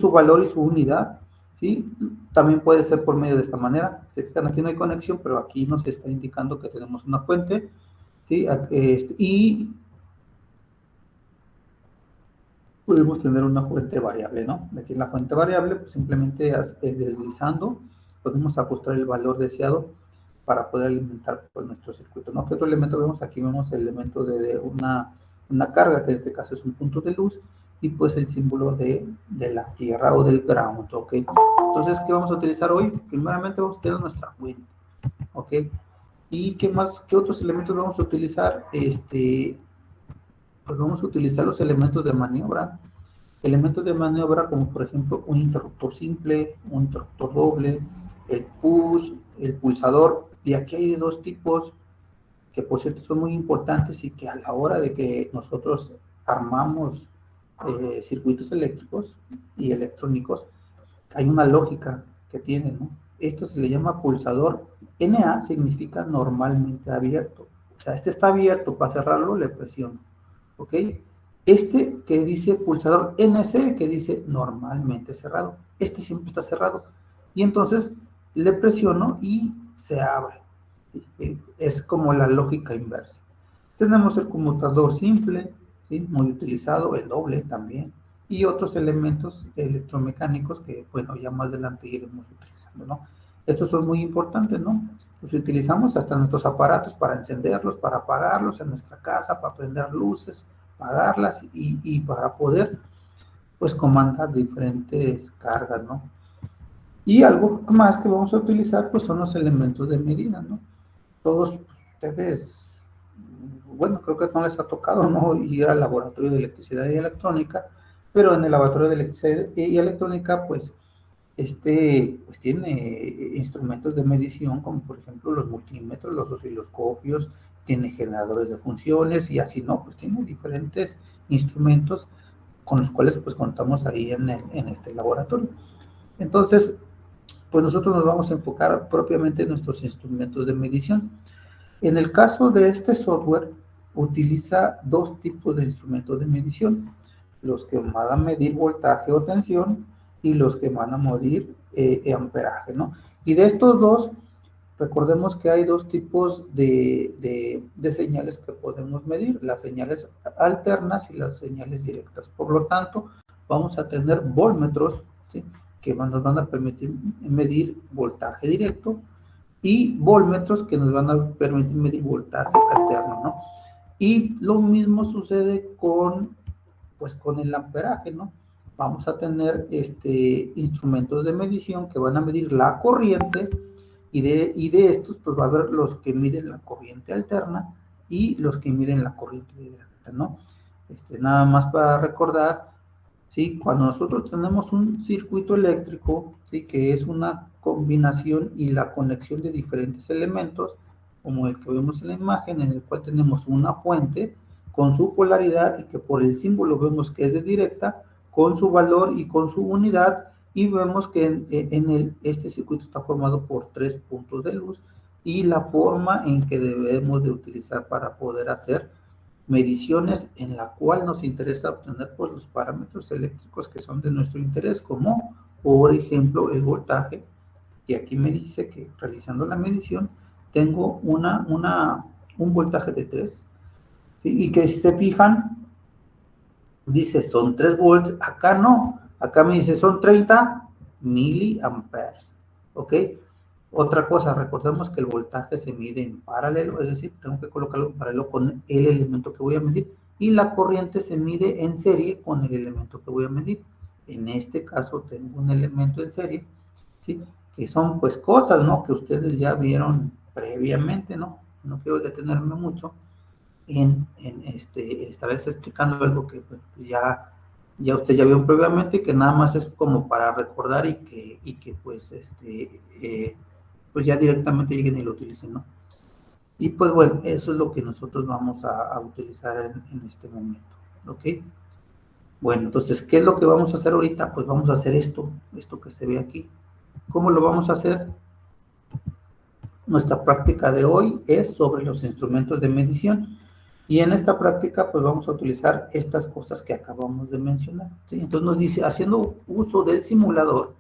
su valor y su unidad, ¿sí? También puede ser por medio de esta manera. Se fijan, aquí no hay conexión, pero aquí nos está indicando que tenemos una fuente, ¿sí? Y podemos tener una fuente variable, ¿no? Aquí en la fuente variable, pues simplemente deslizando, podemos ajustar el valor deseado para poder alimentar pues, nuestro circuito, ¿no? ¿Qué otro elemento vemos? Aquí vemos el elemento de una carga, que en este caso es un punto de luz, y pues el símbolo de la tierra o del ground, ¿ok? Entonces, ¿qué vamos a utilizar hoy? Primeramente vamos a tener nuestra fuente, ¿ok? ¿Y qué más, qué otros elementos vamos a utilizar? Pues vamos a utilizar los elementos de maniobra. Elementos de maniobra como por ejemplo un interruptor simple, un interruptor doble, el push, el pulsador. Y aquí hay de dos tipos que por cierto son muy importantes y que a la hora de que nosotros armamos circuitos eléctricos y electrónicos, hay una lógica que tiene, ¿no? Esto se le llama pulsador. NA significa normalmente abierto. O sea, este está abierto, para cerrarlo le presiono, ¿ok? Este que dice pulsador NC, que dice normalmente cerrado. Este siempre está cerrado. Y entonces le presiono y se abre. Es como la lógica inversa. Tenemos el conmutador simple, ¿sí? Muy utilizado, el doble también, y otros elementos electromecánicos que, bueno, ya más adelante iremos utilizando, ¿no? Estos son muy importantes, ¿no? Los utilizamos hasta nuestros aparatos para encenderlos, para apagarlos en nuestra casa, para prender luces, apagarlas y para poder, pues, comandar diferentes cargas, ¿no? Y algo más que vamos a utilizar, pues, son los elementos de medida, ¿no? Todos ustedes, bueno, creo que no les ha tocado, ¿no? Ir al laboratorio de electricidad y electrónica, pero en el laboratorio de electricidad y electrónica, pues, pues tiene instrumentos de medición, como por ejemplo los multímetros, los osciloscopios, tiene generadores de funciones y así, ¿no? Pues tiene diferentes instrumentos con los cuales, pues, contamos ahí en este laboratorio. Entonces, pues nosotros nos vamos a enfocar propiamente en nuestros instrumentos de medición. En el caso de este software, utiliza dos tipos de instrumentos de medición, los que van a medir voltaje o tensión y los que van a medir amperaje, ¿no? Y de estos dos, recordemos que hay dos tipos de señales que podemos medir, las señales alternas y las señales directas. Por lo tanto, vamos a tener voltmetros, ¿sí? Que nos van a permitir medir voltaje directo y voltmetros que nos van a permitir medir voltaje alterno, ¿no? Y lo mismo sucede pues, con el amperaje, ¿no? Vamos a tener instrumentos de medición que van a medir la corriente y de estos pues va a haber los que miden la corriente alterna y los que miden la corriente directa, ¿no? Nada más para recordar, ¿sí? Cuando nosotros tenemos un circuito eléctrico, ¿sí? Que es una combinación y la conexión de diferentes elementos, como el que vemos en la imagen, en el cual tenemos una fuente con su polaridad y que por el símbolo vemos que es de directa, con su valor y con su unidad, y vemos que este circuito está formado por 3 puntos de luz y la forma en que debemos de utilizar para poder hacer mediciones en la cual nos interesa obtener pues, los parámetros eléctricos que son de nuestro interés, como por ejemplo el voltaje, y aquí me dice que realizando la medición tengo un voltaje de 3, ¿sí? Y que si se fijan, dice son 3 volts, acá no, acá me dice son 30 miliamperes, ¿ok? Otra cosa, recordemos que el voltaje se mide en paralelo, es decir, tengo que colocarlo en paralelo con el elemento que voy a medir, y la corriente se mide en serie con el elemento que voy a medir. En este caso tengo un elemento en serie, ¿sí? Que son pues cosas, ¿no? Que ustedes ya vieron previamente, ¿no? No quiero detenerme mucho estarles explicando algo que pues, ya usted ya vio previamente y que nada más es como para recordar y que pues pues ya directamente lleguen y lo utilicen, ¿no? Y pues bueno, eso es lo que nosotros vamos a utilizar en este momento, ¿ok? Bueno, entonces, ¿qué es lo que vamos a hacer ahorita? Pues vamos a hacer esto que se ve aquí. ¿Cómo lo vamos a hacer? Nuestra práctica de hoy es sobre los instrumentos de medición. Y en esta práctica, pues vamos a utilizar estas cosas que acabamos de mencionar, ¿sí? Entonces nos dice, haciendo uso del simulador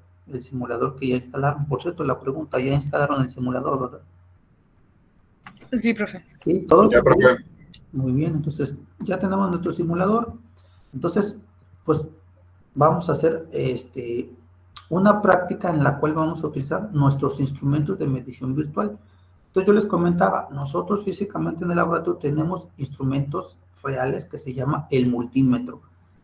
que ya instalaron. Por cierto, la pregunta, ¿ya instalaron el simulador, verdad? Sí, profe. Sí, todos. Ya, profe. Muy bien, entonces ya tenemos nuestro simulador. Entonces, pues vamos a hacer una práctica en la cual vamos a utilizar nuestros instrumentos de medición virtual. Entonces yo les comentaba, nosotros físicamente en el laboratorio tenemos instrumentos reales que se llama el multímetro.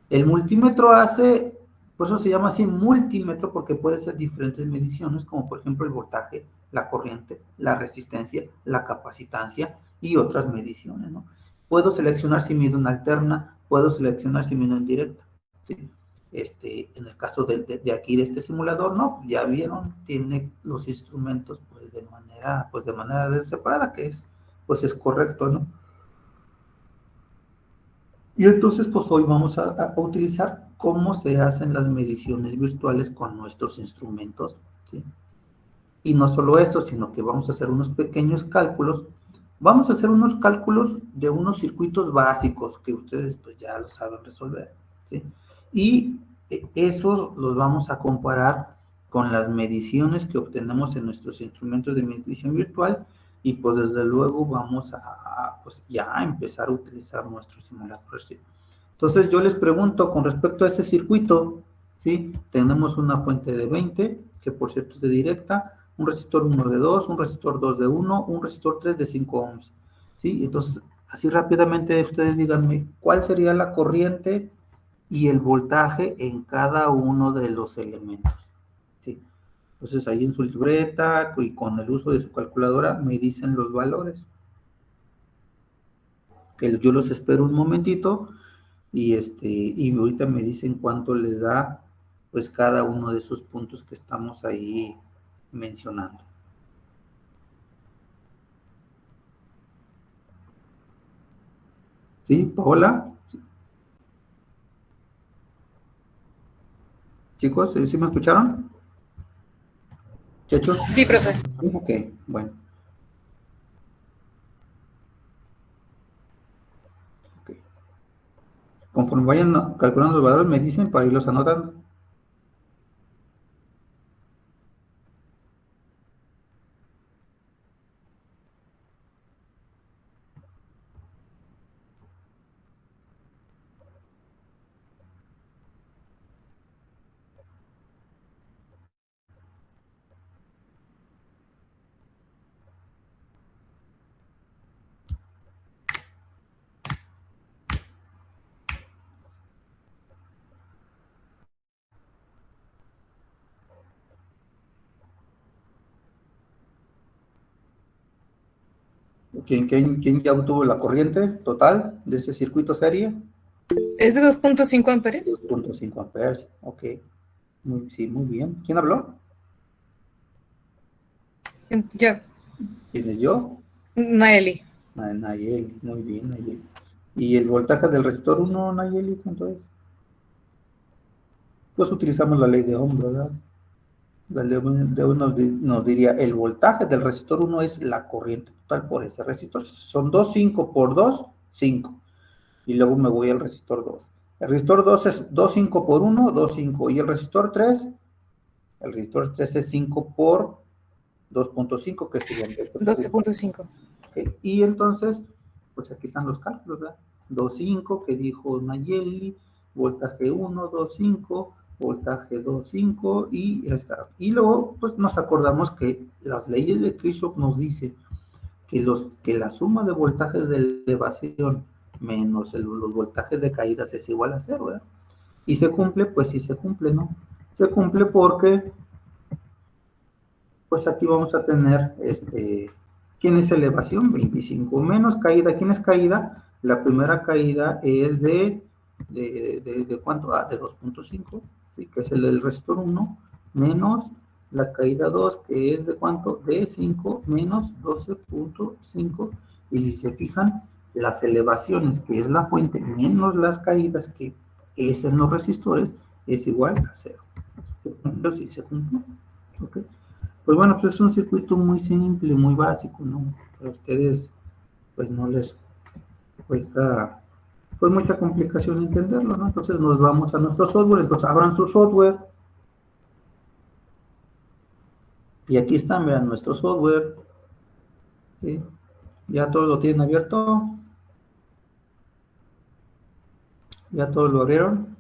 El multímetro hace, por eso se llama así multímetro, porque puede ser diferentes mediciones, como por ejemplo el voltaje, la corriente, la resistencia, la capacitancia y otras mediciones, ¿no? Puedo seleccionar si mido en alterna, puedo seleccionar si mido en directa, ¿sí? En el caso de aquí de este simulador, no, ya vieron, tiene los instrumentos pues de manera separada, que es, pues es correcto, ¿no? Y entonces, pues hoy vamos a utilizar cómo se hacen las mediciones virtuales con nuestros instrumentos, ¿sí? Y no solo eso, sino que vamos a hacer unos pequeños cálculos. Vamos a hacer unos cálculos de unos circuitos básicos que ustedes pues ya lo saben resolver, ¿sí? Y esos los vamos a comparar con las mediciones que obtenemos en nuestros instrumentos de medición virtual y pues desde luego vamos pues ya a empezar a utilizar nuestros simuladores, ¿sí? Entonces yo les pregunto con respecto a ese circuito, ¿sí? Tenemos una fuente de 20, que por cierto es de directa, un resistor 1 de 2, un resistor 2 de 1, un resistor 3 de 5 ohms, ¿sí? Entonces, así rápidamente ustedes díganme, ¿cuál sería la corriente y el voltaje en cada uno de los elementos? ¿Sí? Entonces, ahí en su libreta y con el uso de su calculadora me dicen los valores. Que yo los espero un momentito y ahorita me dicen cuánto les da pues cada uno de esos puntos que estamos ahí mencionando. ¿Sí, Paola? Chicos, ¿sí me escucharon? ¿Chechos? Sí, profe. Sí, ok, bueno. Okay. Conforme vayan calculando los valores, me dicen para irlos anotando. ¿Quién ya obtuvo la corriente total de ese circuito serie? ¿Es de 2.5 amperes? 2.5 amperes, ok. Sí, muy bien. ¿Quién habló? Yo. ¿Quién es yo? Naeli. Nayeli, muy bien, Nayeli. ¿Y el voltaje del resistor 1, Nayeli, cuánto es? Pues utilizamos la ley de Ohm, ¿verdad? La ley de Ohm nos diría, el voltaje del resistor 1 es la corriente total por ese resistor. Son 2.5 por 2, 5. Y luego me voy al resistor 2. El resistor 2 es 2.5 por 1, 2.5. Y el resistor 3 es 5 por 2.5, que serían 12.5. Okay. Y entonces, pues aquí están los cálculos, ¿verdad? 2.5 que dijo Nayeli, voltaje 1, 2.5, voltaje 2.5 y ya está. Y luego, pues nos acordamos que las leyes de Kirchhoff nos dicen que la suma de voltajes de elevación menos los voltajes de caídas es igual a 0, ¿verdad? Y se cumple, pues sí se cumple, ¿no? Se cumple porque, pues aquí vamos a tener, ¿quién es elevación? 25 menos caída. ¿Quién es caída? La primera caída es ¿de cuánto? De 2.5, ¿sí? Que es el del resistor 1, menos la caída 2, que es de cuánto? De 5 menos 12.5. Y si se fijan, las elevaciones, que es la fuente, menos las caídas, que es en los resistores, es igual a 0. ¿Se cumplió? Sí, se cumplió. ¿Ok? Pues bueno, pues es un circuito muy simple, muy básico, ¿no? Para ustedes, pues no les cuesta pues mucha complicación entenderlo, ¿no? Entonces nos vamos a nuestro software, entonces abran su software y aquí está, miren, nuestro software, ¿sí? Ya todo lo tienen abierto, ya todo lo abrieron.